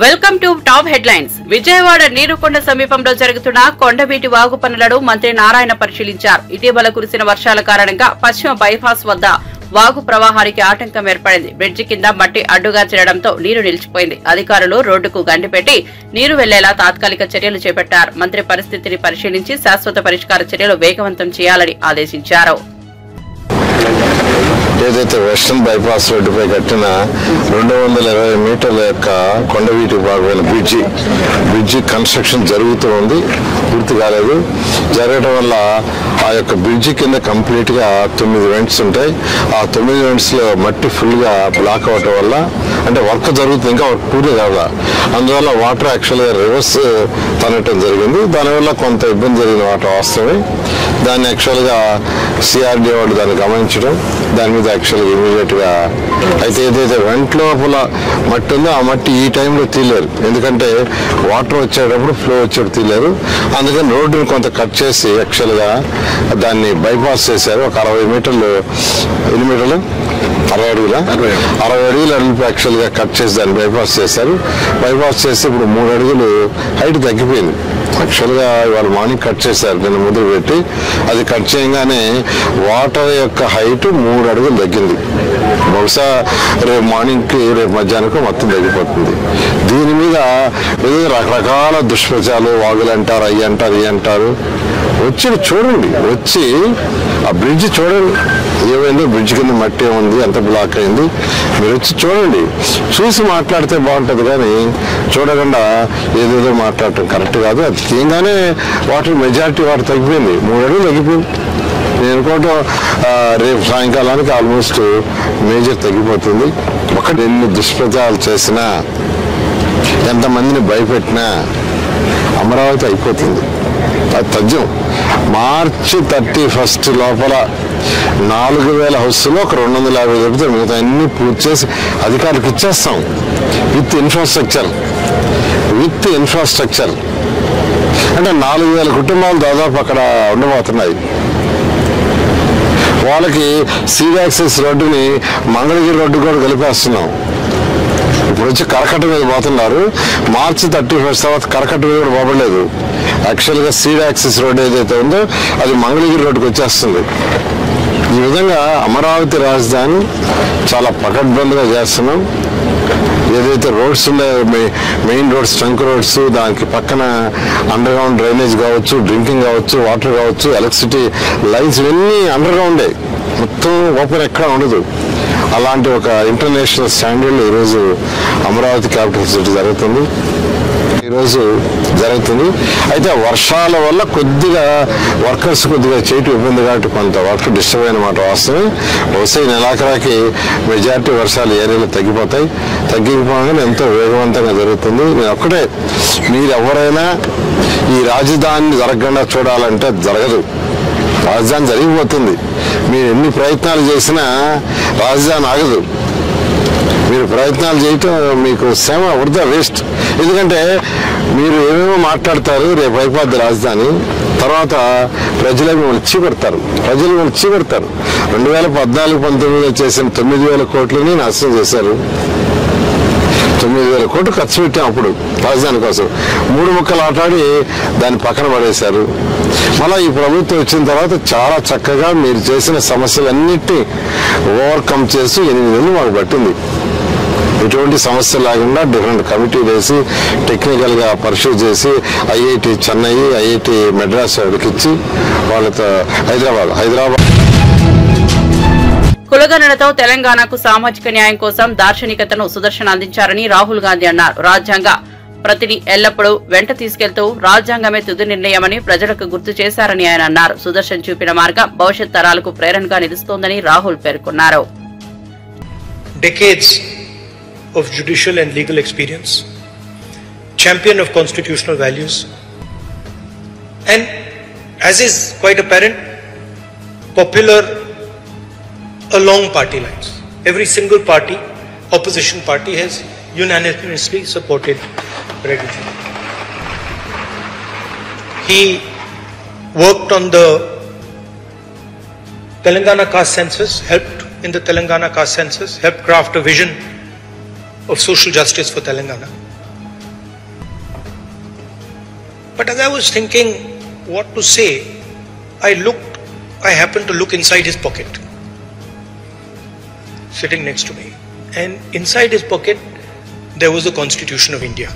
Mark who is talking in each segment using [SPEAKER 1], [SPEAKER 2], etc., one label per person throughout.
[SPEAKER 1] Welcome to top headlines. Vijayawada Neerukonda సమీపంలో జరుగుతున్న కొండవీటి వాగు పనులను మంత్రి నారాయణ పరిశీలించారు. ఇటీవల కురిసిన వర్షాల కారణంగా పశ్చిమ బైపాస్ వద్ద వాగు ప్రవాహానికి ఆటంకం ఏర్పడింది. బ్రిడ్జి కింద మట్టి అడ్డుగా చేరడంతో నీరు నిలిచిపోయింది. అధికారులు రోడ్డుకు గండి పెట్టి నీరు వెళ్లేలా తాత్కాలిక చర్యలు చేపట్టారు. మంత్రి పరిస్థితిని పరిశీలించి శాశ్వత పరిష్కార చర్యలు వేగవంతం చేయాలని ఆదేశించారు.
[SPEAKER 2] ఏదైతే వెస్టర్న్ బైపాస్ రోడ్డుపై కట్టిన 220 మీటర్ల యొక్క కొండవీటి భాగమైన బ్రిడ్జి కన్స్ట్రక్షన్ జరుగుతూ ఉంది, పూర్తి కాలేదు. జరగడం వల్ల ఆ యొక్క బ్రిడ్జి కింద కంప్లీట్ గా 9 వెంట్స్ ఉంటాయి. ఆ 9 వెంట్స్ లో మట్టి ఫుల్ గా బ్లాక్ అవటం వల్ల, అంటే వర్క్ జరుగుతుంది, ఇంకా వర్క్ పూర్తి కావాలి. అందువల్ల వాటర్ యాక్చువల్ గా రివర్స్ తనటం జరిగింది. దానివల్ల కొంత ఇబ్బంది జరిగిన వాటర్ వాస్తవమే. దాన్ని యాక్చువల్ గా సిఆర్డీ వాళ్ళు దాన్ని గమనించడం, దాని మీద యాక్చువల్గా ఇమీడియట్ గా అయితే ఏదైతే వెంట లోపల మట్టి ఉందో ఆ మట్టి ఈ టైంలో తీయలేరు, ఎందుకంటే వాటర్ వచ్చేటప్పుడు ఫ్లో వచ్చేటప్పుడు తీయలేరు. అందుకని రోడ్డుని కొంత కట్ చేసి యాక్చువల్ గా దాన్ని బైపాస్ చేశారు. ఒక 60 మీటర్లు, ఎన్ని మీటర్లు, 60 అడుగుల అడుగులు యాక్చువల్ గా కట్ చేసి దాన్ని బైపాస్ చేశారు. బైపాస్ చేసి ఇప్పుడు 3 అడుగులు హైట్ తగ్గిపోయింది. యాక్చువల్ గా ఇవాళ మార్నింగ్ కట్ చేశారు, నిన్న ముందు పెట్టి. అది కట్ చేయగానే వాటర్ యొక్క హైట్ 3 అడుగులు తగ్గింది. బహుశా రేపు మార్నింగ్ కి, రేపు మధ్యాహ్నానికి మొత్తం తగ్గిపోతుంది. దీని మీద రకరకాల దుష్ప్రచారాలు, వాగులు అంటారు, అయ్యి అంటారు, ఇవి అంటారు. వచ్చి చూడండి, వచ్చి ఆ బ్రిడ్జ్ చూడండి ఏమైందో, బ్రిడ్జ్ కింద మట్టి ఉంది, ఎంత బ్లాక్ అయింది, మీరు వచ్చి చూడండి. చూసి మాట్లాడితే బాగుంటుంది, కానీ చూడకుండా ఏదేదో మాట్లాడటం కరెక్ట్ కాదు. అది తీయంగానే వాటర్ మెజారిటీ వాటర్ తగ్గిపోయింది, 3 అడుగులు తగ్గిపోయింది. నేను అనుకోవటం రేపు సాయంకాలానికి ఆల్మోస్ట్ మేజర్ తగ్గిపోతుంది. ఒకటి ఎన్ని దుష్ప్రచారాలు చేసినా, ఎంతమందిని భయపెట్టినా అమరావతి అయిపోతుంది. అది తథ్యం. మార్చి 31 లోపల 4000 హౌస్లో ఒక 250 చెబితే మిగతా అన్ని పూర్తి చేసి అధికారులకు ఇచ్చేస్తాం. విత్ ఇన్ఫ్రాస్ట్రక్చర్ అంటే 4000 కుటుంబాలు దాదాపు అక్కడ ఉండబోతున్నాయి. వాళ్ళకి సీడ్ యాక్సెస్ రోడ్డుని మంగళగిరి రోడ్డు కూడా కలిపేస్తున్నాం. ఇప్పుడు వచ్చి కరకట్ట మీద పోతున్నారు. మార్చి 31 తర్వాత కరకట్ట మీద కూడా పోబడలేదు. యాక్చువల్గా సీడ్ యాక్సెస్ రోడ్ ఏదైతే ఉందో అది మంగళగిరి రోడ్డుకి వచ్చేస్తుంది. ఈ విధంగా అమరావతి రాజధాని చాలా పకడ్బందీగా చేస్తున్నాం. ఏదైతే రోడ్స్ ఉన్నాయో, మెయిన్ రోడ్స్, ట్రంక్ రోడ్స్, దానికి పక్కన అండర్ గ్రౌండ్ డ్రైనేజ్ కావచ్చు, డ్రింకింగ్ కావచ్చు, వాటర్ కావచ్చు, ఎలక్ట్రిసిటీ లైన్స్ ఇవన్నీ అండర్ గ్రౌండే, మొత్తం ఓపెన్ ఎక్కడా ఉండదు. అలాంటి ఒక ఇంటర్నేషనల్ స్టాండర్డ్ ఈరోజు అమరావతి క్యాపిటల్ సిటీ జరుగుతుంది. అయితే వర్షాల వల్ల కొద్దిగా వర్కర్స్ కొద్దిగా చేయటం ఇబ్బంది కాబట్టి కొంత వర్క్ డిస్టర్బ్ అయిన మాట వాస్తవం. బహుశా ఈ నెలాఖరాకి మెజారిటీ వర్షాలు ఏరియాలో తగ్గిపోగానే ఎంతో వేగవంతంగా జరుగుతుంది. నేను ఒక్కటే, మీరు ఎవరైనా ఈ రాజధానిని జరగకుండా చూడాలంటే జరగదు. రాజధాని జరిగిపోతుంది. మీరు ఎన్ని ప్రయత్నాలు చేసినా రాజధాని ఆగదు. మీరు ప్రయత్నాలు చేయటం మీకు శ్రమ వృధా, వేస్ట్. ఎందుకంటే మీరు ఏమేమో మాట్లాడతారు, రేపు అయిపోద్ది రాజధాని, తర్వాత ప్రజలు మిమ్మల్ని చీకొడతారు. 2014-19 చేసిన 9,000 కోట్లని నాశనం చేశారు. 9,000 కోట్లు ఖర్చు పెట్టాం అప్పుడు రాజధాని కోసం. 3 ముక్కలు ఆటాడి దాన్ని పక్కన పడేశారు. మళ్ళీ ఈ ప్రభుత్వం వచ్చిన తర్వాత చాలా చక్కగా మీరు చేసిన సమస్యలన్నిటినీ ఓవర్కమ్ చేసి 8 నెలలు మాకు పట్టింది. ఎటువంటి సమస్య లేకుండా డిఫరెంట్ కమిటీలు వేసి టెక్నికల్ గా పరిశీలి చేసి ఐఐటి చెన్నై, ఐఐటి మెడ్రాస్ ఇచ్చి వాళ్ళతో హైదరాబాద్
[SPEAKER 1] కులగణనతో తెలంగాణకు సామాజిక న్యాయం కోసం దార్శనికతను సుదర్శన్ అందించారని రాహుల్ గాంధీ అన్నారు. రాజ్యాంగ ప్రతిని ఎల్లప్పుడూ వెంట తీసుకెళ్తూ రాజ్యాంగమే తుది నిర్ణయమని ప్రజలకు గుర్తు చేశారని ఆయన అన్నారు. సుదర్శన్ చూపిన మార్గం భవిష్యత్ తరాలకు ప్రేరణగా నిలుస్తోందని రాహుల్ పేర్కొన్నారు.
[SPEAKER 3] Decades of judicial and legal experience, champion of constitutional values, and as is quite apparent, popular along party lines. Every single party, opposition party, has unanimously supported Reddy. He worked on the Telangana caste census, helped in the Telangana caste census, helped craft a vision of social justice for Telangana. But as I was thinking what to say, I happened to look inside his pocket, sitting next to me. And inside his pocket, there was the Constitution of India.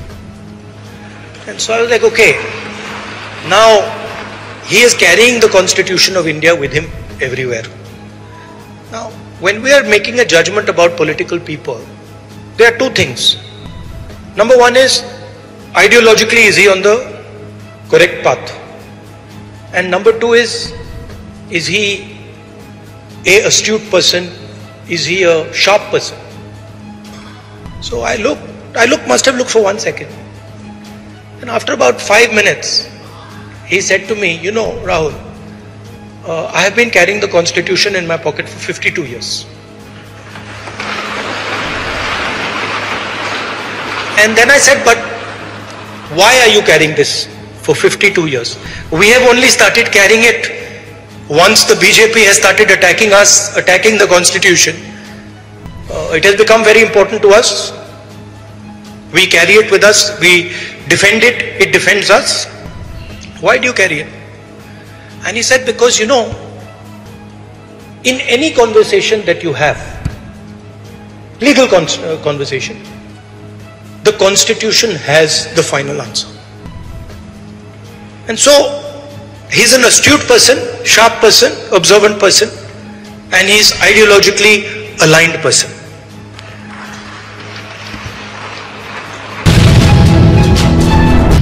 [SPEAKER 3] And so I was like, okay, now he is carrying the Constitution of India with him everywhere. Now, when we are making a judgment about political people, there are two things. Number one is, ideologically, is he on the correct path? And number two is he a astute person? Is he a sharp person? So must have looked for 1 second. And after about 5 minutes, he said to me, you know, Rahul, I have been carrying the Constitution in my pocket for 52 years. And then I said, but why are you carrying this for 52 years? We have only started carrying it once the BJP has started attacking us, attacking the Constitution. It has become very important to us. We carry it with us, we defend it, it defends us. Why do you carry it? And he said, because you know, in any conversation that you have, legal conversation, the Constitution has the final answer. And so, he's an astute person, sharp person, observant person, and he's ideologically aligned person.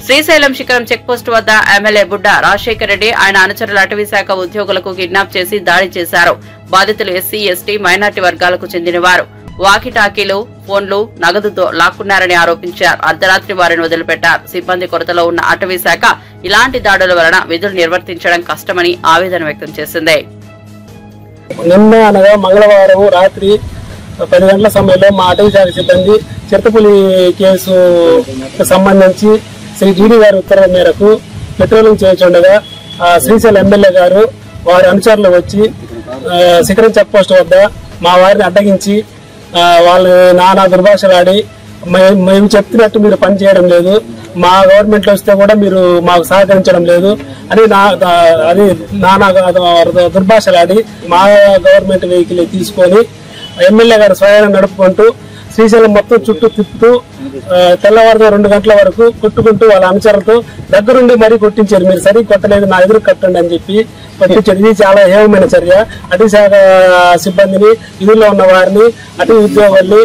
[SPEAKER 1] Srisailam శిఖరం checkpost వద్ద MLA బుడ్డ రాజశేఖర్ రెడ్డి ఆయన అనుచరుల అటవీ శాఖ ఉద్యోగులకు kidnap చేసి దాడి చేశారు. బాధితులు ఎస్సీ, ఎస్టీ, మైనార్టీ వర్గాలకు చెందినవారు. వాకిటాకీలు, ఫోన్లు, నగదుతో లాక్కున్నారని ఆరోపించారు. అర్ధరాత్రి వారిని వదిలిపెట్టారు. సిబ్బంది కొరతలో ఉన్న అటవీ శాఖ ఇలాంటి దాడుల వలన విధులు నిర్వర్తించడం కష్టమని ఆవేదన వ్యక్తం చేసింది.
[SPEAKER 4] నిన్న అనగా మంగళవారం రాత్రి 10 గంటల సమయంలో మా అటవీ శాఖ సిబ్బంది చిరుతపులి కేసుకు సంబంధించి శ్రీ జీడి గారి ఉత్తర్వుల మేరకు పెట్రోలింగ్ చేస్తుండగా శ్రీశైలం ఎమ్మెల్యే గారు వారి అనుచరులు వచ్చి శిఖరం చెక్ పోస్ట్ వద్ద మా వారిని అడ్డగించి వాళ్ళు నానా దుర్భాషలాడి మేము చెప్తున్నట్టు మీరు పని చేయడం లేదు, మా గవర్నమెంట్ లో వస్తే కూడా మీరు మాకు సహకరించడం లేదు అని అది నానా దుర్భాషలాడి మా గవర్నమెంట్ వెహికల్ తీసుకొని ఎమ్మెల్యే గారు స్వయాన్ని నడుపుకుంటూ శ్రీశైలం మొత్తం చుట్టూ తిప్పుతూ తెల్లవారుతో 2 గంటల వరకు కొట్టుకుంటూ వాళ్ళ అనుచరులతో దగ్గరుండి మరీ కొట్టించారు. మీరు సరిగ్గా కొట్టలేదు, నా ఎదురు కట్టండి అని చెప్పి కొట్టించారు. ఇది చాలా హేయమైన చర్య. అటవీ శాఖ సిబ్బందిని, విధుల్లో ఉన్న వారిని, అటవీ ఉద్యోగుల్ని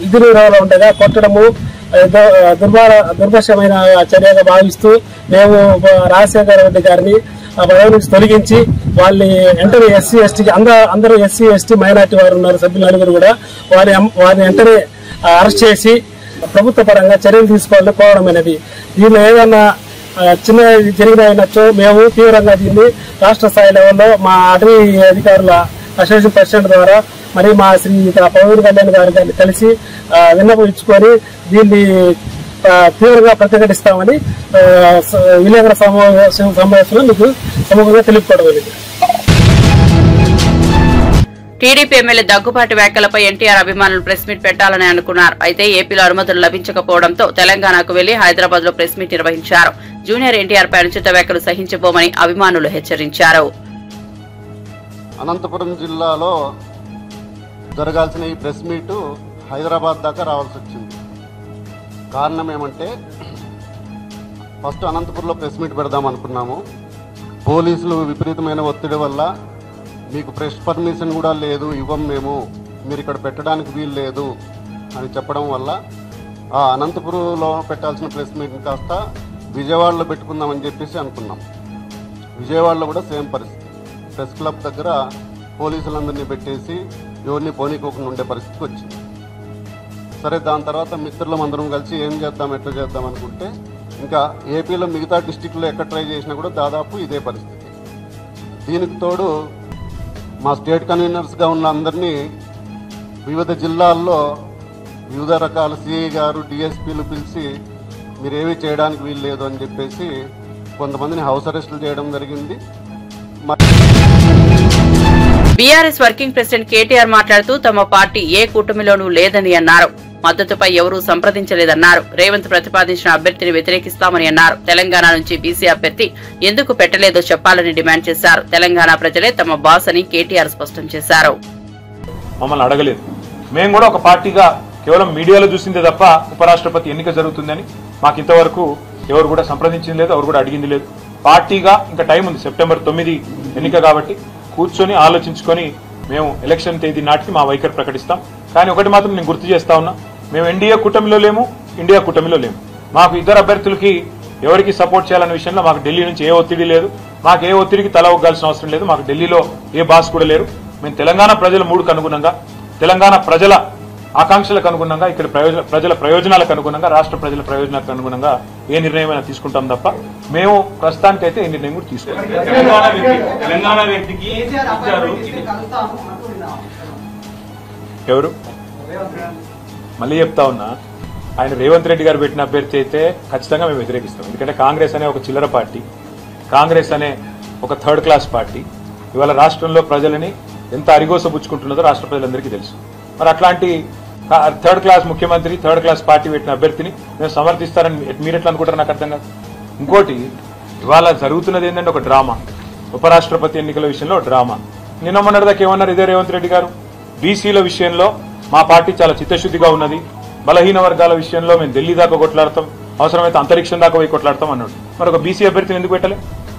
[SPEAKER 4] విధి నిర్వహణలో ఉండగా కొట్టడము దుర్భాషమైన చర్యగా భావిస్తూ మేము రాజశేఖర రెడ్డి గారిని పదవి నుంచి తొలగించి వాళ్ళని వెంటనే ఎస్సీ, ఎస్టీకి అందరూ ఎస్సీ, ఎస్టీ, మైనార్టీ వారు ఉన్నారు సభ్యులు నలుగురు కూడా వారిని వెంటనే అరెస్ట్ చేసి ప్రభుత్వ పరంగా చర్యలు తీసుకోవాలని కోరడం అనేది. దీనిలో ఏదన్నా చిన్న జరిగినచో మేము తీవ్రంగా దీన్ని రాష్ట్ర స్థాయి లెవెల్లో మా అటవీ అధికారుల అసోసియేషన్ ప్రెసిడెంట్ ద్వారా మరి మా శ్రీ పవన్ కళ్యాణ్ గారిని కలిసి విన్నపం ఇచ్చుకొని దీన్ని తీవ్రంగా ప్రతిఘటిస్తామని విలేకరుల సమావేశంలో మీకు సమూహంగా తెలుపుకోవడం అనేది.
[SPEAKER 1] టీడీపీ ఎమ్మెల్యే దగ్గుబాటి వ్యాఖ్యలపై ఎన్టీఆర్ అభిమానులు ప్రెస్ మీట్ పెట్టాలని అనుకున్నారు. అయితే ఏపీలో అనుమతులు లభించకపోవడంతో తెలంగాణకు వెళ్లి హైదరాబాద్ లో ప్రెస్ మీట్ నిర్వహించారు. జూనియర్ ఎన్టీఆర్ పై అనుచిత వ్యాఖ్యలు సహించబోమని అభిమానులు హెచ్చరించారు.
[SPEAKER 5] అనంతపురం జిల్లాలో జరగాల్సిన ఈ ప్రెస్ మీట్ హైదరాబాద్ దాకా రావాల్సి వచ్చింది. కారణం ఏమంటే ఫస్ట్ అనంతపురంలో ప్రెస్ మీట్ పెడదాం అనుకున్నాము. పోలీసులు విపరీతమైన ఒత్తిడి వల్ల మీకు ప్రెస్ పర్మిషన్ కూడా లేదు, ఇవ్వం మేము, మీరు ఇక్కడ పెట్టడానికి వీలు లేదు అని చెప్పడం వల్ల ఆ అనంతపురంలో పెట్టాల్సిన ప్రెస్ మీట్ని కాస్త విజయవాడలో పెట్టుకుందామని చెప్పేసి అనుకున్నాం. విజయవాడలో కూడా సేమ్ పరిస్థితి. ప్రెస్ క్లబ్ దగ్గర పోలీసులందరినీ పెట్టేసి ఎవరిని పోనీకోకుండా ఉండే పరిస్థితికి వచ్చింది. సరే, దాని తర్వాత మిత్రులం అందరం కలిసి ఏం చేద్దాం, ఎట్లా చేద్దాం అనుకుంటే ఇంకా ఏపీలో మిగతా డిస్టిక్లో ఎక్కడ ట్రై చేసినా కూడా దాదాపు ఇదే పరిస్థితి. దీనికి తోడు మా స్టేట్ కన్వీనర్స్గా ఉన్న అందరినీ వివిధ జిల్లాల్లో వివిధ రకాల సిఐ గారు, డిఎస్పీలు పిలిచి మీరేమీ చేయడానికి వీలు లేదు అని చెప్పేసి కొంతమందిని హౌస్ అరెస్టులు చేయడం జరిగింది.
[SPEAKER 1] బీఆర్ఎస్ వర్కింగ్ ప్రెసిడెంట్ కేటీఆర్ మాట్లాడుతూ తమ పార్టీ ఏ కూటమిలోనూ లేదని అన్నారు. మద్దతుపై ఎవరూ సంప్రదించలేదన్నారు. రేవంత్ ప్రతిపాదించిన అభ్యర్థిని వ్యతిరేకిస్తామని అన్నారు. తెలంగాణ నుంచి బీసీ అభ్యర్థి ఎందుకు పెట్టలేదో చెప్పాలని డిమాండ్ చేశారు. తెలంగాణ ప్రజలే తమ బాస్ అని కేటీఆర్ స్పష్టం చేశారు.
[SPEAKER 6] మమ్మల్ని అడగలేదు. మేము కూడా ఒక పార్టీగా కేవలం మీడియాలో చూసిందే తప్ప ఉపరాష్ట్రపతి ఎన్నిక జరుగుతుందని మాకు ఇంతవరకు ఎవరు కూడా సంప్రదించింది లేదు, ఎవరు కూడా అడిగింది లేదు. పార్టీగా ఇంకా టైం ఉంది, సెప్టెంబర్ 9 ఎన్నిక కాబట్టి కూర్చొని ఆలోచించుకొని మేము ఎలక్షన్ తేదీ నాటికి మా వైఖరి ప్రకటిస్తాం. కానీ ఒకటి మాత్రం నేను గుర్తు చేస్తా ఉన్నా, మేము ఎన్డీఏ కూటమిలో లేము, ఇండియా కూటమిలో లేము. మాకు ఇద్దరు అభ్యర్థులకి ఎవరికి సపోర్ట్ చేయాలనే విషయంలో మాకు ఢిల్లీ నుంచి ఏ ఒత్తిడి లేదు, మాకు ఏ ఒత్తిడికి తల ఒగ్గాల్సిన అవసరం లేదు. మాకు ఢిల్లీలో ఏ బాస్ కూడా లేరు. మేము తెలంగాణ ప్రజల మూడుకు అనుగుణంగా, తెలంగాణ ప్రజల ఆకాంక్షలకు అనుగుణంగా, ఇక్కడ ప్రజల ప్రయోజనాలకు అనుగుణంగా, రాష్ట్ర ప్రజల ప్రయోజనాలకు అనుగుణంగా ఏ నిర్ణయమైనా తీసుకుంటాం తప్ప మేము ప్రస్తుతానికైతే ఏ నిర్ణయం కూడా తీసుకోవాలి. ఎవరు మళ్ళీ చెప్తా ఉన్నా, ఆయన రేవంత్ రెడ్డి గారు పెట్టిన అభ్యర్థి అయితే ఖచ్చితంగా మేము వ్యతిరేకిస్తాం. ఎందుకంటే కాంగ్రెస్ అనే ఒక చిల్లర పార్టీ, కాంగ్రెస్ అనే ఒక థర్డ్ క్లాస్ పార్టీ ఇవాళ రాష్ట్రంలో ప్రజలని ఎంత అరిగోసపుచ్చుకుంటున్నదో రాష్ట్ర ప్రజలందరికీ తెలుసు. మరి అట్లాంటి థర్డ్ క్లాస్ ముఖ్యమంత్రి, థర్డ్ క్లాస్ పార్టీ పెట్టిన అభ్యర్థిని మేము సమర్థిస్తారని మీరు ఎట్లా అనుకుంటారు నాకు అర్థం కాదు. ఇంకోటి, ఇవాళ జరుగుతున్నది ఏంటంటే ఒక డ్రామా, ఉపరాష్ట్రపతి ఎన్నికల విషయంలో డ్రామా. నిన్న మొన్నటిదాకా ఏమన్నారు ఇదే రేవంత్ రెడ్డి గారు, బీసీల విషయంలో మా పార్టీ చాలా చిత్తశుద్ధిగా ఉన్నది, బలహీన వర్గాల విషయంలో మేము ఢిల్లీ దాకా కొట్లాడతాం, అవసరమైతే అంతరిక్షం దాకా పోయి కొట్లాడతాం అన్నాడు. మరి ఒక బీసీ అభ్యర్థిని ఎందుకు పెట్టలే?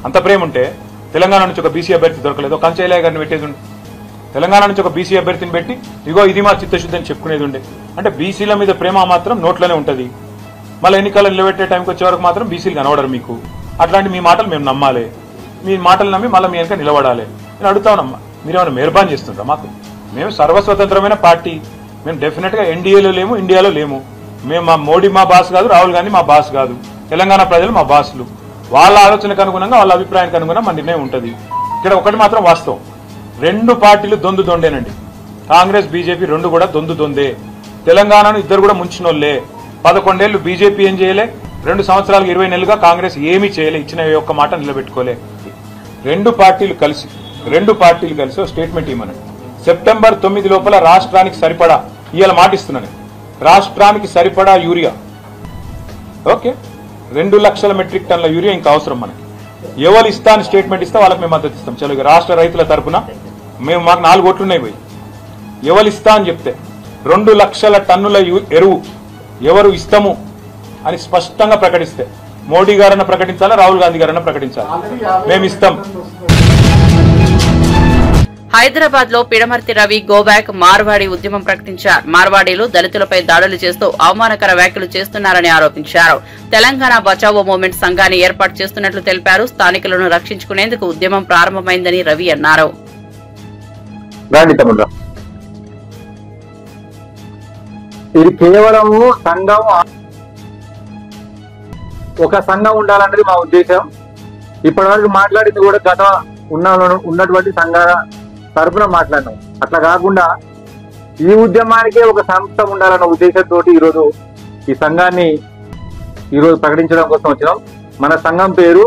[SPEAKER 6] అంత ప్రేమ ఉంటే తెలంగాణ నుంచి ఒక బీసీ అభ్యర్థి దొరకలేదు, కంచైలయ్య గారిని పెట్టేది ఉండే. తెలంగాణ నుంచి ఒక బీసీ అభ్యర్థిని పెట్టి ఇగో ఇది మా చిత్తశుద్ధి అని చెప్పుకునేది ఉండే. అంటే బీసీల మీద ప్రేమ మాత్రం నోట్లోనే ఉంటుంది, మళ్ళీ ఎన్నికలు నిలబెట్టే టైంకి వచ్చే వరకు మాత్రం బీసీలు కనబడరు మీకు. అట్లాంటి మీ మాటలు మేము నమ్మాలి, మీ మాటలు నమ్మి మళ్ళీ మీ వెనక నిలబడాలి. నేను అడుగుతానమ్మా, మీరేమైనా మెహర్బాన్ చేస్తుంటారా మాకు? మేము సర్వస్వతంత్రమైన పార్టీ, మేము డెఫినెట్ గా ఎన్డీఏలో లేము, ఇండియాలో లేము. మేము మా మోడీ మా బాస్ కాదు, రాహుల్ గాంధీ మా బాస్ కాదు, తెలంగాణ ప్రజలు మా బాసులు. వాళ్ళ ఆలోచనకు అనుగుణంగా, వాళ్ళ అభిప్రాయానికి అనుగుణంగా మా నిర్ణయం ఉంటుంది. ఇక్కడ ఒకటి మాత్రం వాస్తవం, రెండు పార్టీలు దొందేనండి. కాంగ్రెస్ బీజేపీ రెండు కూడా దొందే. తెలంగాణను ఇద్దరు కూడా ముంచినోళ్లే. 11 ఏళ్లు బీజేపీ ఏం చేయలే, 2 సంవత్సరాలకు 20 నెలలుగా కాంగ్రెస్ ఏమీ చేయలే, ఇచ్చిన ఒక్క మాట నిలబెట్టుకోలే. రెండు పార్టీలు కలిసి స్టేట్మెంట్ ఇవ్వమని, సెప్టెంబర్ 9 లోపల రాష్ట్రానికి సరిపడా, ఇవాళ మాటిస్తున్నాను, రాష్ట్రానికి సరిపడా యూరియా, ఓకే 2 లక్షల మెట్రిక్ టన్నుల యూరియా ఇంకా అవసరం మనకి. ఎవరు ఇస్తా అని స్టేట్మెంట్ ఇస్తే వాళ్ళకి మేము మద్దతు ఇస్తాం. చలో రాష్ట్ర రైతుల తరఫున మేము, మాకు 4 ఓట్లున్నాయి పోయి, ఎవరు ఇస్తా అని చెప్తే 2 లక్షల టన్నుల ఎరువు ఎవరు ఇస్తాము అని స్పష్టంగా ప్రకటిస్తే, మోడీ గారన్నా ప్రకటించాలా, రాహుల్ గాంధీ గారన్నా ప్రకటించాలి, మేము ఇస్తాం.
[SPEAKER 1] హైదరాబాద్ లో పిడమర్తి రవి గోబ్యాక్ మార్వాడి ఉద్యమం ప్రకటించారు. మార్వాడీలు దళితులపై దాడులు చేస్తూ అవమానకర వ్యాఖ్యలు చేస్తున్నారని ఆరోపించారు. తెలంగాణ బచావో మూవ్మెంట్ సంఘాన్ని ఏర్పాటు చేస్తున్నట్లు తెలిపారు. స్థానికులను రక్షించుకునేందుకు ఉద్యమం ప్రారంభమైందని రవి అన్నారు.
[SPEAKER 7] ఇది కేవలం సంఘం, ఒక సంఘం ఉండాలన్నది మా ఉద్దేశం. ఇప్పటివరకు మాట్లాడింది కూడా గత ఉన్నటువంటి సంఘాల తరఫున మాట్లాడినాం. అట్లా కాకుండా ఈ ఉద్యమానికే ఒక సంస్థ ఉండాలన్న ఉద్దేశంతో ఈరోజు ఈ సంఘాన్ని ఈరోజు ప్రకటించడం కోసం వచ్చినాం. మన సంఘం పేరు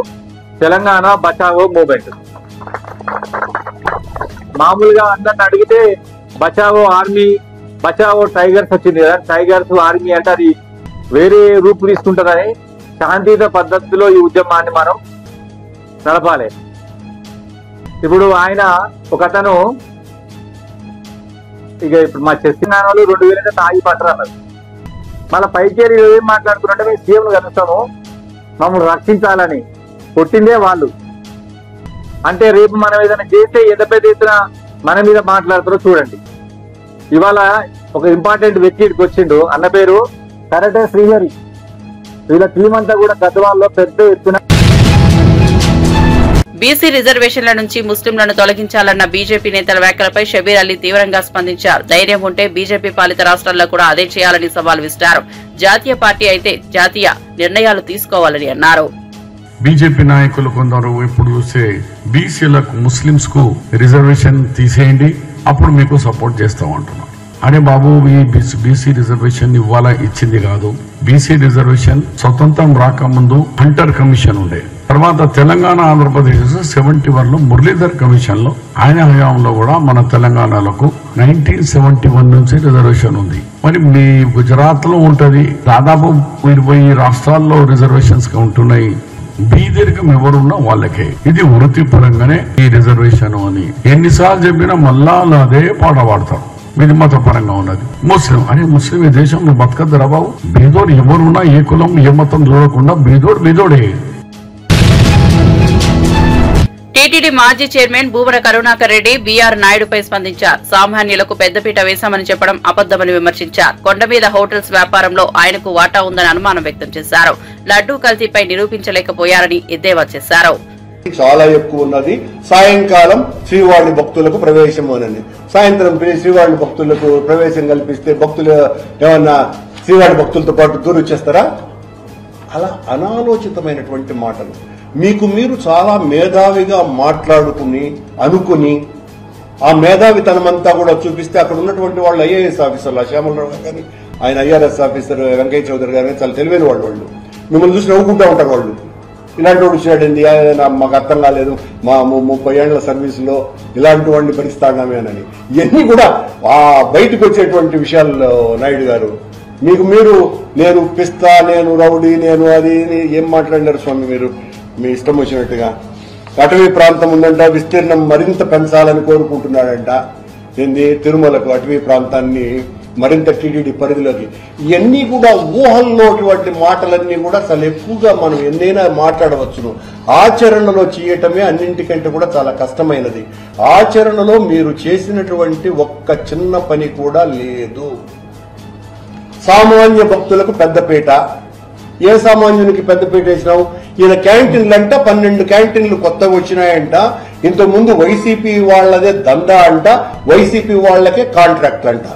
[SPEAKER 7] తెలంగాణ బచావో మూవ్మెంట్. మామూలుగా అందరిని అడిగితే బచావో ఆర్మీ, బచావో టైగర్స్ వచ్చింది కదా, టైగర్స్ ఆర్మీ అంటే అది వేరే రూపు తీసుకుంటుందని శాంతియుత పద్ధతిలో ఈ ఉద్యమాన్ని మనం నడపాలి. ఇప్పుడు ఆయన ఒకతను ఇప్పుడు మా చేస్తున్న వాళ్ళు 2000 తాగి పట్టరు అన్నారు. మళ్ళీ పైకేరి ఏం మాట్లాడుతున్నట్టే మేము సీఎంను కలుస్తాము, మమ్మల్ని రక్షించాలని కొట్టిందే వాళ్ళు. అంటే రేపు మనం ఏదైనా చేస్తే ఎంత పెద్ద ఎత్తున మన మీద మాట్లాడుతారో చూడండి. ఇవాళ ఒక ఇంపార్టెంట్ వ్యక్తి ఇక్కడికి వచ్చిండు, అన్న పేరు కరెక్టే శ్రీహరి. వీళ్ళ టీం అంతా కూడా గద్వాల్లో పెద్ద ఎత్తున
[SPEAKER 1] బీసీ రిజర్వేషన్ల నుంచి ముస్లింలను తొలగించాలన్న బీజేపీ నేతల వ్యాఖ్యలపై షబీర్ అలీ తీవ్రంగా స్పందించారు. ధైర్యం ఉంటే బీజేపీ పాలిత రాష్ట్రాల్లో కూడా అదే చేయాలని సవాల్ విసిరారు. జాతీయ పార్టీ అయితే జాతీయ నిర్ణయాలు తీసుకోవాలని అన్నారు.
[SPEAKER 8] బీజేపీ నాయకులు కొందరు ఇప్పుడు చూస్తే బీసీలకు, ముస్లింస్ కు రిజర్వేషన్ తీసేయండి, అప్పుడు మీకు సపోర్ట్ చేస్తాం అంటున్నారు. అనే బాబు, ఈ బీసీ రిజర్వేషన్ ఇవ్వాలా ఇచ్చింది కాదు. బీసీ రిజర్వేషన్ స్వతంత్రం రాకముందు హంటర్ కమిషన్ ఉండే, తర్వాత తెలంగాణ ఆంధ్రప్రదేశ్ 71 లో మురళీధర్ కమిషన్ లో ఆయన హయాంలో కూడా మన తెలంగాణలకు 1971 నుంచి రిజర్వేషన్ ఉంది. మరి మీ గుజరాత్ లో ఉంటది, దాదాపు 20 రాష్ట్రాల్లో రిజర్వేషన్స్ ఉంటున్నాయి. బీదరికం ఎవరున్నా వాళ్ళకే. ఇది వృత్తిపరంగానే ఈ రిజర్వేషన్ అని ఎన్నిసార్లు చెప్పినా మళ్ళా అదే పాట పాడతారు. ఇది మతపరంగా ఉన్నది. ముస్లిం ఈ దేశంలో బతకద్దురా బాబు. బీదోడు ఎవరున్నా, ఏ కులం ఏ మతం చూడకుండా బీదోడే.
[SPEAKER 1] టీటీడీ మాజీ చైర్మన్ భూమన కరుణాకర్ రెడ్డి బీఆర్ నాయుడుపై స్పందించారు. సామాన్యులకు పెద్దపీట వేశామని చెప్పడం అబద్దమని విమర్శించారు. కొండ మీద హోటల్స్ వ్యాపారంలో ఆయనకు వాటా ఉందని అనుమానం వ్యక్తం చేశారు. లడ్డూ కల్తీపై నిరూపించలేకపోయారని ఎద్దేవా చేశారు.
[SPEAKER 9] చాలా ఎక్కువ ఉన్నది. సాయంకాలం శ్రీవాణి భక్తులకు ప్రవేశం అని, సాయంత్రం శ్రీవాణి భక్తులకు ప్రవేశం కల్పిస్తే భక్తులు ఏమన్నా శ్రీవాణి భక్తులతో పాటు దూరం వచ్చేస్తారా? అలా అనాలోచితమైనటువంటి మాటలు. మీకు మీరు చాలా మేధావిగా మాట్లాడుకుని అనుకుని ఆ మేధావితనమంతా కూడా చూపిస్తే అక్కడ ఉన్నటువంటి వాళ్ళు ఐఏఎస్ ఆఫీసర్లు, శ్యామలరావు కానీ ఆయన ఐఆర్ఎస్ ఆఫీసర్ వెంకయ్య చౌదరి గారు చాలా తెలివైన వాళ్ళు మిమ్మల్ని చూసి నవ్వుకుంటూ ఉంటారు. వాళ్ళు ఇలాంటి వాడు వచ్చాడండి, మాకు అర్థం కాలేదు, మా 30 ఏళ్ల సర్వీసులో ఇలాంటి వాడిని భరిస్తాగామే అని. ఇవన్నీ కూడా బయటకు వచ్చేటువంటి విషయాలు. నాయుడు గారు మీకు మీరు నేను పిస్తా, నేను రౌడీ, నేను అది ఏం మాట్లాడినారు స్వామి మీరు మీ ఇష్టం వచ్చినట్టుగా. అటవీ ప్రాంతం ఉందంట, విస్తీర్ణం మరింత పెంచాలని కోరుకుంటున్నాడంట. ఏంది తిరుమలకు అటవీ ప్రాంతాన్ని మరింత టీటీడీ పరిధిలోకి. ఇవన్నీ కూడా ఊహల్లోటువంటి మాటలన్నీ కూడా చాలా ఎక్కువగా మనం ఎన్నైనా మాట్లాడవచ్చును. ఆచరణలో చేయటమే అన్నింటికంటే కూడా చాలా కష్టమైనది. ఆచరణలో మీరు చేసినటువంటి ఒక్క చిన్న పని కూడా లేదు. సామాన్య భక్తులకు పెద్దపీట. ఏ సామాన్యునికి పెద్దపీట వేసినావు? ఈయన క్యాంటీన్లు అంట 12 క్యాంటీన్లు కొత్తగా వచ్చినాయంట. ఇంతకుముందు వైసీపీ వాళ్లదే దందా అంట, వైసీపీ వాళ్లకే కాంట్రాక్ట్ అంట.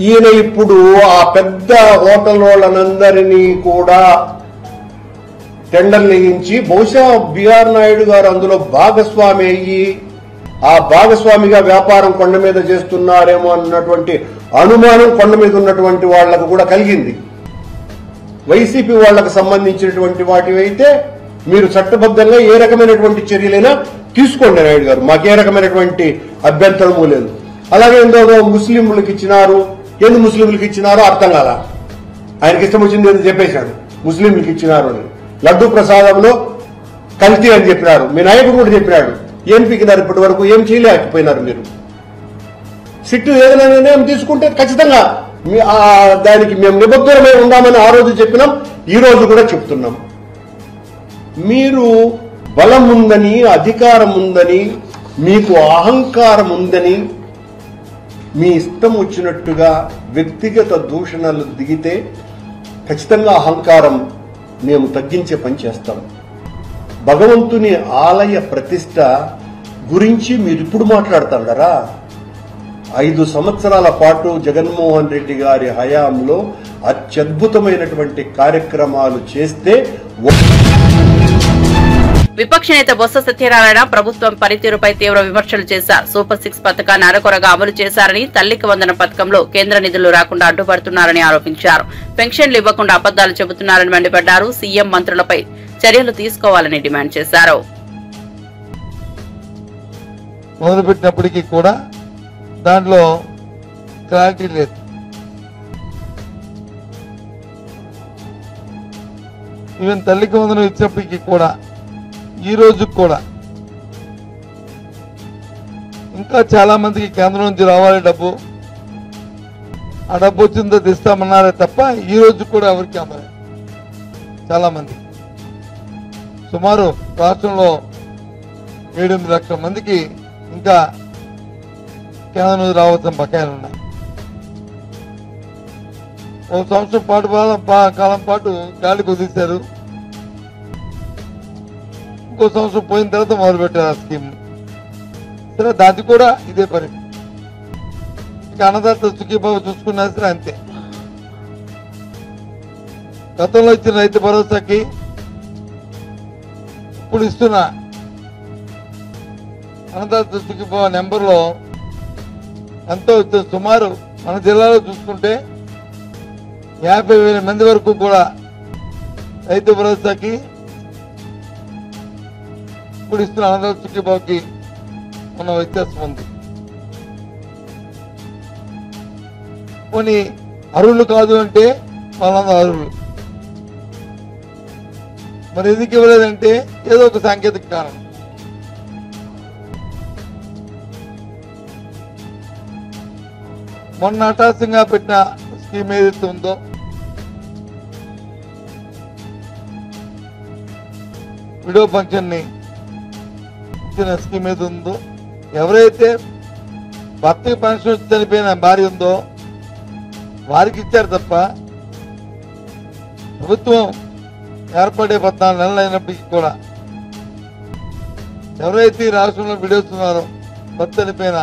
[SPEAKER 9] ఈయన ఇప్పుడు ఆ పెద్ద హోటల్ వాళ్ళనందరినీ కూడా టెండర్లు వేయించి బహుశా బీఆర్ నాయుడు గారు అందులో భాగస్వామి అయ్యి ఆ భాగస్వామిగా వ్యాపారం కొండ మీద చేస్తున్నారేమో అన్నటువంటి అనుమానం కొండ మీద ఉన్నటువంటి వాళ్లకు కూడా కలిగింది. వైసీపీ వాళ్లకు సంబంధించినటువంటి వాటివైతే మీరు చట్టబద్ధంగా ఏ రకమైనటువంటి చర్యలైనా తీసుకోండి నాయుడు గారు, మాకే రకమైనటువంటి అభ్యంతరము లేదు. అలాగే ఏందో ముస్లింలకు ఇచ్చినారు, ఎందుకు ముస్లింలకు ఇచ్చినారో అర్థం కాల. ఆయనకి ఇష్టం వచ్చింది ఏదో చెప్పేశాడు, ముస్లింలకు ఇచ్చినారు అని. లడ్డూ ప్రసాదంలో కల్తీ అని చెప్పినారు, మీ నాయకుడు కూడా చెప్పినాడు. ఏం పీకినారు ఇప్పటి వరకు? ఏం చేయలేకపోయినారు మీరు? సిట్టు ఏదైనా నిర్ణయం తీసుకుంటే ఖచ్చితంగా దానికి మేము నిబద్ధులమై ఉందామని ఆ రోజు చెప్పినాం, ఈ రోజు కూడా చెప్తున్నాం. మీరు బలం ఉందని, అధికారం ఉందని, మీకు అహంకారం ఉందని మీ ఇష్టం వచ్చినట్టుగా వ్యక్తిగత దూషణలు దిగితే ఖచ్చితంగా అహంకారం మేము తగ్గించే పని చేస్తాం. భగవంతుని ఆలయ ప్రతిష్ట గురించి మీరు ఇప్పుడు మాట్లాడుతున్నారా? 5 సంవత్సరాల పాటు జగన్మోహన్ రెడ్డి గారి హయాంలో అత్యద్భుతమైనటువంటి కార్యక్రమాలు చేస్తే
[SPEAKER 1] విపక్ష నేత బొత్స సత్యనారాయణ ప్రభుత్వం పనితీరుపై తీవ్ర విమర్శలు చేశారు. సూపర్ 6 పథకాన్ని అరకొరగా అమలు చేశారని, తల్లికి వందన పథకంలో కేంద్ర నిధులు రాకుండా అడ్డుపడుతున్నారని ఆరోపించారు. పెన్షన్లు ఇవ్వకుండా అబద్దాలు చెబుతున్నారని మండిపడ్డారు. సీఎం మంత్రులపై చర్యలు తీసుకోవాలని డిమాండ్ చేశారు.
[SPEAKER 10] మొదలుపెట్టినప్పటికీ కూడా దాంట్లో క్లారిటీ లేదు. ఈవెన్ తల్లికి వందనం ఇచ్చినప్పటికీ కూడా ఈ రోజు కూడా ఇంకా చాలా మందికి కేంద్రం నుంచి రావాలి డబ్బు. ఆ డబ్బు వచ్చిందో తెస్తామన్నారే తప్ప ఈ రోజు కూడా ఎవరికి అమ్మలేదు. చాలా మంది, సుమారు రాష్ట్రంలో 7-8 లక్షల మందికి ఇంకా కేంద్రం నుంచి రావాల్సిన బకాయిలు ఉన్నాయి. ఒక సంవత్సరం కాలం పాటు గాలి కుదిశారు. ఇంకో సంవత్సరం పోయిన తర్వాత మొదలుపెట్టారు ఆ స్కీమ్. సరే, దాన్ని కూడా ఇదే పని. ఇక అన్నదాత సుఖీభావ చూసుకున్నా సరే అంతే. గతంలో ఇచ్చిన రైతు భరోసాకి ఇప్పుడు ఇస్తున్న అన్నదాత సుఖీభావ నెంబర్లో ఎంతో సుమారు మన జిల్లాలో చూసుకుంటే 50,000 మంది వరకు కూడా రైతు భరోసాకి ఇప్పుడు ఇస్తున్న అన్నదాత సుఖీభావకి ఉన్న వ్యత్యాసం ఉంది. పోనీ అర్హులు కాదు అంటే వాళ్ళందరూ అర్హులు. మరి ఎందుకు ఇవ్వలేదంటే ఏదో ఒక సాంకేతిక కారణం. మొన్న హఠాత్తుగా పెట్టిన స్కీమ్ ఏదైతే ఉందో విడో ఫంక్షన్ ని ఇచ్చిన స్కీమ్ ఏది ఉందో, ఎవరైతే భర్తకి పెన్షన్ వచ్చి చనిపోయిన భార్య ఉందో వారికి ఇచ్చారు తప్ప ప్రభుత్వం ఏర్పడే 14 నెలలు అయినప్పటికీ కూడా ఎవరైతే ఈ రాష్ట్రంలో విడేస్తున్నారో భర్త చనిపోయిన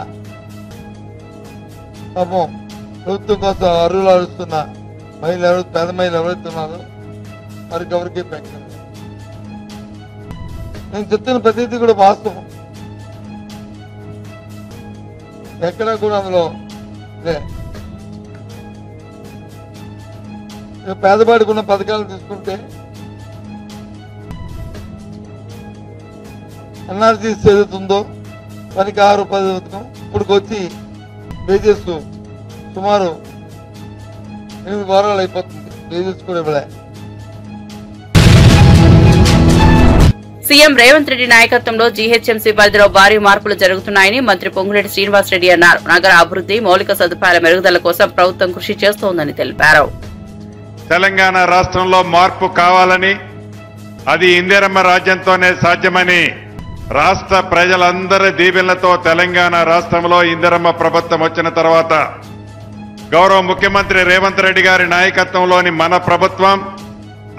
[SPEAKER 10] పాపం ప్రభుత్వం కోసం అర్హులు అరుస్తున్న మహిళలు ఎవరు, పేద మహిళలు ఎవరైతే ఉన్నారో వారికి ఎవరికి పెన్షన్. నేను చెప్తున్న ప్రతిదీ కూడా వాస్తవం, ఎక్కడా కూడా అందులో పేదవాడికి ఉన్న పథకాలు తీసుకుంటే ఎన్ఆర్జీ ఏదైతుందో పనికి 6 పథకం ఇప్పటికి వచ్చి వేజెస్ సుమారు 8 వారాలు అయిపోతుంది. వేజెస్ కూడా ఇవ్వలే.
[SPEAKER 1] సీఎం రేవంత్ రెడ్డి నాయకత్వంలో జీహెచ్ఎంసీ పరిధిలో భారీ మార్పులు జరుగుతున్నాయని మంత్రి పొంగులేటి శ్రీనివాసరెడ్డి అన్నారు. నగర అభివృద్ధి, మౌలిక సదుపాయాల మెరుగుదల కోసం ప్రభుత్వం కృషి చేస్తోందని తెలిపారు.
[SPEAKER 11] తెలంగాణ రాష్ట్రంలో మార్పు కావాలని, అది ఇందిరమ్మ రాజ్యంతోనే సాధ్యమని రాష్ట్ర ప్రజలందరి దీవెనలతో తెలంగాణ రాష్ట్రంలో ఇందిరమ్మ ప్రభుత్వం వచ్చిన తర్వాత గౌరవ ముఖ్యమంత్రి రేవంత్ రెడ్డి గారి నాయకత్వంలోని మన ప్రభుత్వం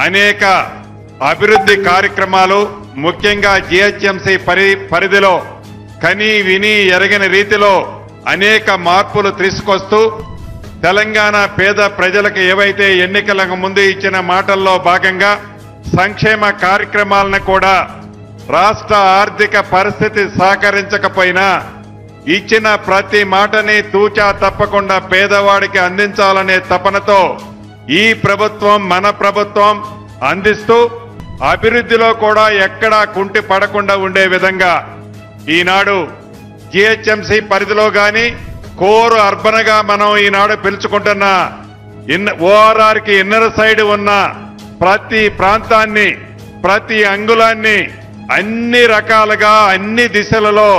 [SPEAKER 11] అనేక అభివృద్ధి కార్యక్రమాలు, ముఖ్యంగా జీహెచ్ఎంసీ పరిధిలో కని విని ఎరగని రీతిలో అనేక మార్పులు తీసుకొస్తూ తెలంగాణ పేద ప్రజలకు ఏవైతే ఎన్నికలకు ముందు ఇచ్చిన మాటల్లో భాగంగా సంక్షేమ కార్యక్రమాలను కూడా రాష్ట్ర ఆర్థిక పరిస్థితి సహకరించకపోయినా ఇచ్చిన ప్రతి మాటని తూచా తప్పకుండా పేదవాడికి అందించాలనే తపనతో ఈ ప్రభుత్వం, మన ప్రభుత్వం అందిస్తూ అభివృద్ధిలో కూడా ఎక్కడా కుంటి పడకుండా ఉండే విధంగా ఈనాడు జీహెచ్ఎంసీ పరిధిలో గాని కోర్ అర్బన్ గా మనం ఈనాడు పిలుచుకుంటున్న ఓఆర్ఆర్ కి ఇన్నర్ సైడ్ ఉన్న ప్రతి ప్రాంతాన్ని, ప్రతి అంగుళాన్ని అన్ని రకాలుగా అన్ని దిశలలో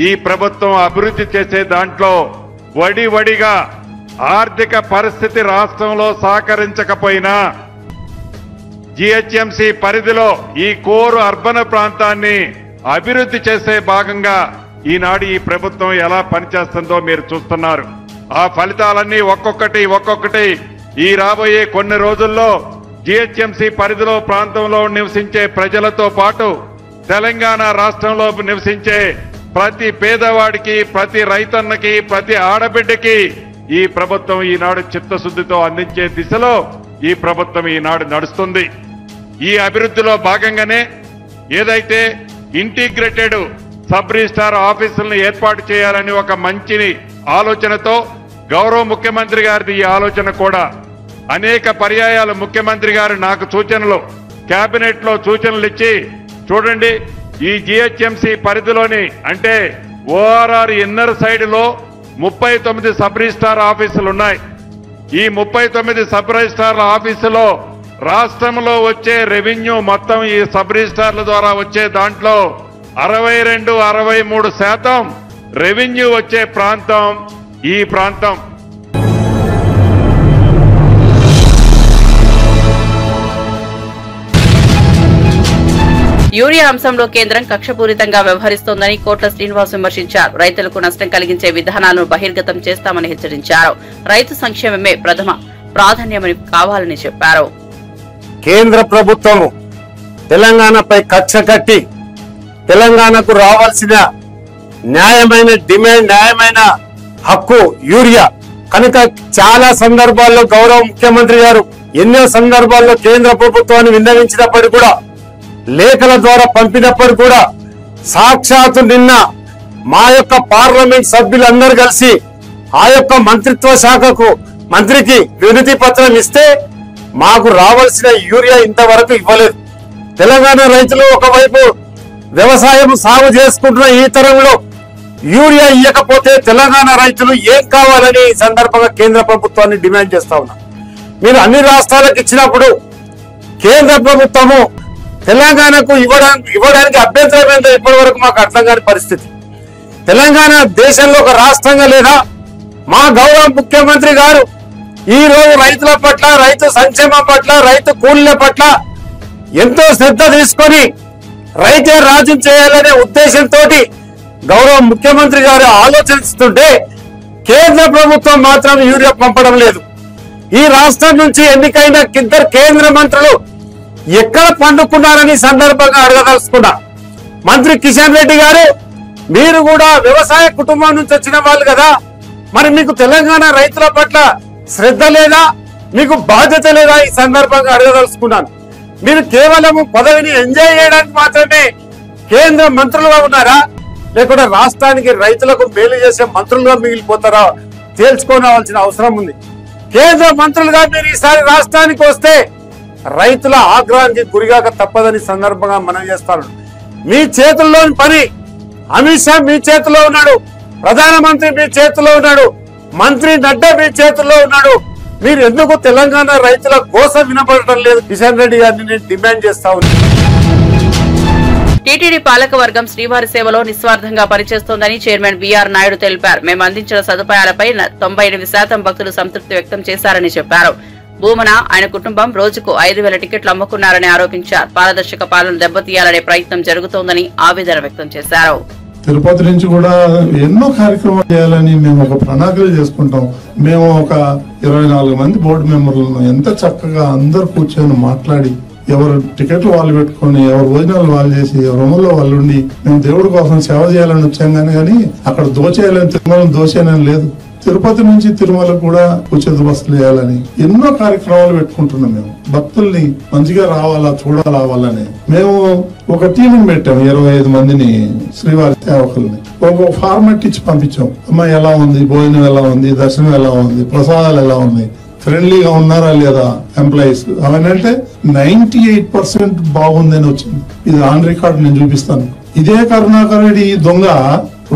[SPEAKER 11] ఈ ప్రభుత్వం అభివృద్ధి చేసే దాంట్లో వడివడిగా ఆర్థిక పరిస్థితి రాష్ట్రంలో సహకరించకపోయినా జీహెచ్ఎంసీ పరిధిలో ఈ కోర్ అర్బన్ ప్రాంతాన్ని అభివృద్ధి చేసే భాగంగా ఈనాడు ఈ ప్రభుత్వం ఎలా పనిచేస్తుందో మీరు చూస్తున్నారు. ఆ ఫలితాలన్నీ ఒక్కొక్కటి ఈ రాబోయే కొన్ని రోజుల్లో జీహెచ్ఎంసీ పరిధిలో ప్రాంతంలో నివసించే ప్రజలతో పాటు తెలంగాణ రాష్ట్రంలో నివసించే ప్రతి పేదవాడికి, ప్రతి రైతన్నకి, ప్రతి ఆడబిడ్డకి ఈ ప్రభుత్వం ఈనాడు చిత్తశుద్ధితో అందించే దిశలో ఈ ప్రభుత్వం ఈనాడు నడుస్తుంది. ఈ అభివృద్ధిలో భాగంగానే ఏదైతే ఇంటిగ్రేటెడ్ సబ్ రిజిస్ట్రార్ ఆఫీసులను ఏర్పాటు చేయాలని ఒక మంచి ఆలోచనతో గౌరవ ముఖ్యమంత్రి గారిది ఈ ఆలోచన కూడా అనేక పర్యాయాలు ముఖ్యమంత్రి గారు నాకు సూచనలు, కేబినెట్ లో సూచనలు ఇచ్చి చూడండి ఈ జీహెచ్ఎంసీ పరిధిలోని అంటే ఓఆర్ఆర్ ఇన్నర్ సైడ్ లో 39 సబ్ రిజిస్ట్రార్ ఆఫీసులు ఉన్నాయి. ఈ 39 సబ్ రిజిస్ట్రార్ల ఆఫీసులో రాష్ట్రంలో వచ్చే రెవెన్యూ మొత్తం ఈ సబ్ రిజిస్ట్రార్ల ద్వారా వచ్చే దాంట్లో 62-63% రెవెన్యూ వచ్చే ప్రాంతం ఈ ప్రాంతం.
[SPEAKER 1] యూరియా అంశంలో కేంద్రం కక్షపూరితంగా వ్యవహరిస్తోందని కోట్ల శ్రీనివాస్ విమర్శించారు. రైతులకు నష్టం కలిగించే విధానాలను బహిర్గతం చేస్తామని హెచ్చరించారు. రైతు సంక్షేమమే ప్రథమ ప్రాధాన్యమని కావాలని చెప్పారు.
[SPEAKER 12] కేంద్ర ప్రభుత్వం తెలంగాణపై కక్ష కట్టి తెలంగాణకు రావాల్సిన న్యాయమైన డిమాండ్, న్యాయమైన హక్కు యూరియా కనుక చాలా సందర్భాల్లో గౌరవ ముఖ్యమంత్రి గారు ఎన్నో సందర్భాల్లో కేంద్ర ప్రభుత్వాన్ని విన్నవించినప్పటికీ కూడా, లేఖల ద్వారా పంపినప్పుడు కూడా సాక్షాత్తు నిన్న మా యొక్క పార్లమెంట్ సభ్యులందరూ కలిసి ఆ యొక్క మంత్రిత్వ శాఖకు మంత్రికి వినతి పత్రం ఇస్తే మాకు రావాల్సిన యూరియా ఇంతవరకు ఇవ్వలేదు. తెలంగాణ రైతులు ఒకవైపు వ్యవసాయం సాగు చేసుకుంటున్న ఈ తరంలో యూరియా ఇవ్వకపోతే తెలంగాణ రైతులు ఏం కావాలని ఈ సందర్భంగా కేంద్ర ప్రభుత్వాన్ని డిమాండ్ చేస్తా ఉన్నాం. మీరు అన్ని రాష్ట్రాలకు ఇచ్చినప్పుడు కేంద్ర ప్రభుత్వము తెలంగాణకు ఇవ్వడానికి అభ్యంతరం ఏంటో ఇప్పటి వరకు మాకు అర్థం కాని పరిస్థితి. తెలంగాణ దేశంలో ఒక రాష్ట్రంగా లేదా? మా గౌరవ ముఖ్యమంత్రి గారు ఈ రోజు రైతుల పట్ల, రైతు సంక్షేమం పట్ల, రైతు కూలీల పట్ల ఎంతో శ్రద్ధ తీసుకొని రైతే రాజ్యం చేయాలనే ఉద్దేశంతో గౌరవ ముఖ్యమంత్రి గారు ఆలోచిస్తుంటే కేంద్ర ప్రభుత్వం మాత్రం యూరియా పంపడం లేదు. ఈ రాష్ట్రం నుంచి ఎన్నికైన ఇద్దరు కేంద్ర మంత్రులు ఎక్కడ పండుకున్నారని సందర్భంగా అడగదలుచుకున్నా. మంత్రి కిషన్ రెడ్డి గారు, మీరు కూడా వ్యవసాయ కుటుంబం నుంచి వచ్చిన వాళ్ళు కదా, మరి మీకు తెలంగాణ రైతుల పట్ల శ్రద్ధ లేదా, మీకు బాధ్యత లేదా? ఈ సందర్భంగా అడగదలుచుకున్నాను. మీరు కేవలం పదవిని ఎంజాయ్ చేయడానికి మాత్రమే కేంద్ర మంత్రులుగా ఉన్నారా, లేకుంటే రాష్ట్రానికి రైతులకు మేలు చేసే మంత్రులుగా మిగిలిపోతారా తేల్చుకోవాల్సిన అవసరం ఉంది. కేంద్ర మంత్రులుగా మీరు ఈసారి రాష్ట్రానికి వస్తే రైతుల ఆగ్రహానికి గురిగాక తప్పదని సందర్భంగా మనం చేస్తాను. మీ చేతుల్లోని పని, అమిత్ షా మీ చేతిలో ఉన్నాడు, ప్రధానమంత్రి మీ చేతిలో ఉన్నాడు, మంత్రి నడ్డా మీ చేతుల్లో ఉన్నాడు. మీరు ఎందుకు తెలంగాణ రైతుల కోసం వినపడటం లేదు? కిషన్ రెడ్డి గారిని నేను డిమాండ్ చేస్తా ఉన్నాను.
[SPEAKER 1] టీటీడీ పాలకవర్గం శ్రీవారి సేవలో నిస్వార్థంగా పనిచేస్తోందని చైర్మన్ బీఆర్ నాయుడు తెలిపారు. మేము అందించిన సదుపాయాలపై 98% భక్తులు సంతృప్తి వ్యక్తం చేశారని చెప్పారు. భూమన, ఆయన కుటుంబం రోజుకు 5,000 టికెట్లు అమ్ముకున్నారని ఆరోపించారు. పారదర్శక పాలన దెబ్బతీయాలనే ప్రయత్నం జరుగుతోందని ఆవేదన వ్యక్తం చేశారు.
[SPEAKER 13] తిరుపతి నుంచి కూడా ఎన్నో కార్యక్రమాలు చేయాలని మేము ఒక ప్రణాళికలు చేసుకుంటాం. మేము ఒక 24 మంది బోర్డు మెంబర్లను ఎంత చక్కగా అందరు కూర్చొని మాట్లాడి, ఎవరు టికెట్లు వాళ్ళు పెట్టుకుని, ఎవరు భోజనాలు వాళ్ళు చేసి, రూముల్లో వాళ్ళు ఉండి, మేము దేవుడి కోసం సేవ చేయాలని వచ్చాం కానీ అక్కడ దోచేయాలని, తిరుమలను దోచేయాలని లేదు. తిరుపతి నుంచి తిరుమల కూడా ఉచిత బస్సులు వేయాలని ఎన్నో కార్యక్రమాలు పెట్టుకుంటున్నాం. మేము భక్తుల్ని మంచిగా రావాలా, చూడాలని మేము ఒక టీంని పెట్టాం. 25 మందిని శ్రీవారి సేవకుల్ని ఒక ఫార్మాట్ ఇచ్చి పంపించాం. అమ్మ ఎలా ఉంది, భోజనం ఎలా ఉంది, దర్శనం ఎలా ఉంది, ప్రసాదాలు ఎలా ఉంది, ఫ్రెండ్లీగా ఉన్నారా లేదా ఎంప్లాయీస్, అవన్నీ 98% బాగుందని వచ్చింది. ఇది ఆన్ రికార్డ్ నేను చూపిస్తాను. ఇదే కరుణాకర్ రెడ్డి దొంగ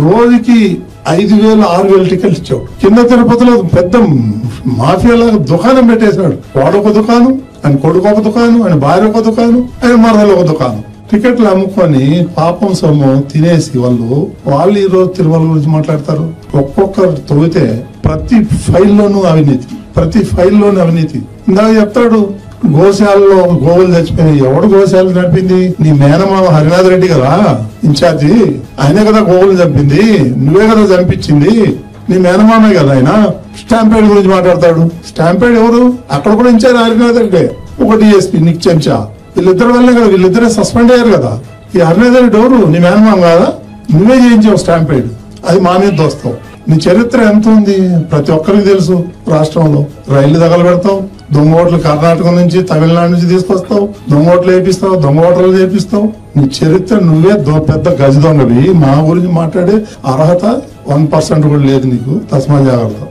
[SPEAKER 13] రోజుకి 5,000, 6,000 టికెట్లు ఇచ్చాడు. కింద తిరుపతిలో పెద్ద మాఫియాలాగా దుకాణం పెట్టేశాడు. వాడొక దుకాణం, ఆయన కొడుకు ఒక దుకాణం, ఆయన భార్య ఒక దుకాణం, ఆయన మరదలు ఒక దుకాణం. టికెట్లు అమ్ముకొని పాపం సొమ్ము తినేసి వాళ్ళు ఈ రోజు తిరుమల గురించి మాట్లాడతారు. ఒక్కొక్కరు తవ్వితే ప్రతి ఫైల్లోనూ అవినీతి. ఇందాక చెప్తాడు గోశాలలో గోవులు చచ్చిపోయినాయి. ఎవడు గోశాలను నడిపింది? నీ మేనమామ హరినాథ్ రెడ్డి కదా ఇన్ఛార్జి, ఆయనే కదా గోవులు చంపింది, నువ్వే కదా చంపించింది, నీ మేనమామే కదా ఆయన. స్టాంపేడ్ గురించి మాట్లాడతాడు. స్టాంపేడ్ ఎవరు? అక్కడ కూడా ఇన్ఛార్జ్ హరినాథ్ రెడ్డి, ఒక డిఎస్పీ నీకు చెంచా. వీళ్ళిద్దరు వల్లే కదా, వీళ్ళిద్దరే సస్పెండ్ అయ్యారు కదా. ఈ హరినాథ్ రెడ్డి ఎవరు? నీ మేనమామ కాదా? నువ్వే చేయించావు స్టాంపేడ్, అది మా మీద దోస్తావు. నీ చరిత్ర ఎంత ఉంది ప్రతి ఒక్కరికి తెలుసు. రాష్ట్రంలో రైళ్లు తగలబెడతావు, దొంగ ఓట్లు కర్ణాటక నుంచి, తమిళనాడు నుంచి తీసుకొస్తావు, దొంగ ఓట్లు వేపిస్తావు, దొంగ ఓటర్లు చేపిస్తావు. నీ చరిత్ర నువ్వే పెద్ద గజ దొంగవి. మా గురించి మాట్లాడే అర్హత 1% కూడా లేదు నీకు. తస్మా జాగ్రత్త.